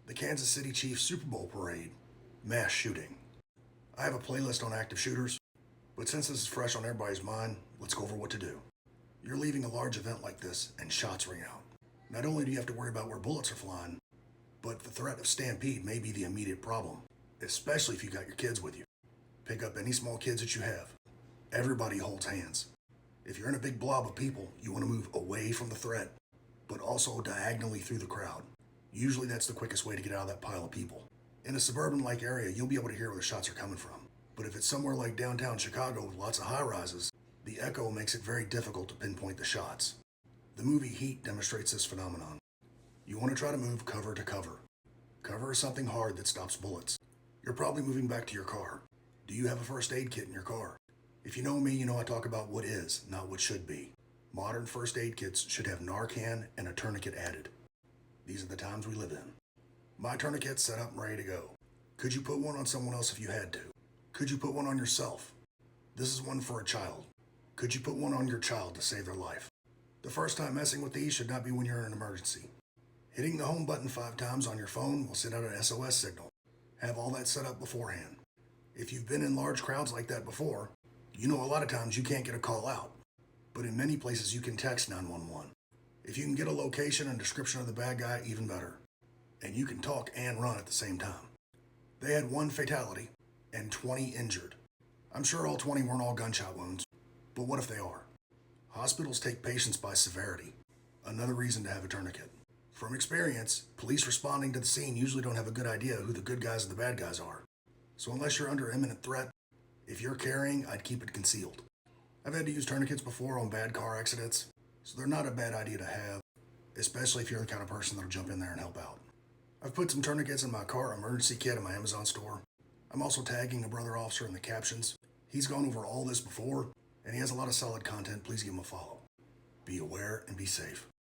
The Kansas City Chiefs Super Bowl parade, mass shooting. I have a playlist on active shooters, but since this is fresh on everybody's mind, let's go over what to do. You're leaving a large event like this and shots ring out. Not only do you have to worry about where bullets are flying, but the threat of stampede may be the immediate problem, especially if you got your kids with you. Pick up any small kids that you have. Everybody holds hands. If you're in a big blob of people, you want to move away from the threat, but also diagonally through the crowd. Usually that's the quickest way to get out of that pile of people. In a suburban-like area, you'll be able to hear where the shots are coming from. But if it's somewhere like downtown Chicago with lots of high-rises, the echo makes it very difficult to pinpoint the shots. The movie Heat demonstrates this phenomenon. You want to try to move cover to cover. Cover is something hard that stops bullets. You're probably moving back to your car. Do you have a first aid kit in your car? If you know me, you know I talk about what is, not what should be. Modern first aid kits should have Narcan and a tourniquet added. These are the times we live in. My tourniquet's set up and ready to go. Could you put one on someone else if you had to? Could you put one on yourself? This is one for a child. Could you put one on your child to save their life? The first time messing with these should not be when you're in an emergency. Hitting the home button 5 times on your phone will send out an SOS signal. Have all that set up beforehand. If you've been in large crowds like that before, you know a lot of times you can't get a call out. But in many places you can text 911. If you can get a location and description of the bad guy, even better. And you can talk and run at the same time. They had 1 fatality and 20 injured. I'm sure all 20 weren't all gunshot wounds, but what if they are? Hospitals take patients by severity. Another reason to have a tourniquet. From experience, police responding to the scene usually don't have a good idea who the good guys and the bad guys are. So unless you're under imminent threat, if you're carrying, I'd keep it concealed. I've had to use tourniquets before on bad car accidents, so they're not a bad idea to have, especially if you're the kind of person that'll jump in there and help out. I've put some tourniquets in my car emergency kit in my Amazon store. I'm also tagging a brother officer in the captions. He's gone over all this before, and he has a lot of solid content. Please give him a follow. Be aware and be safe.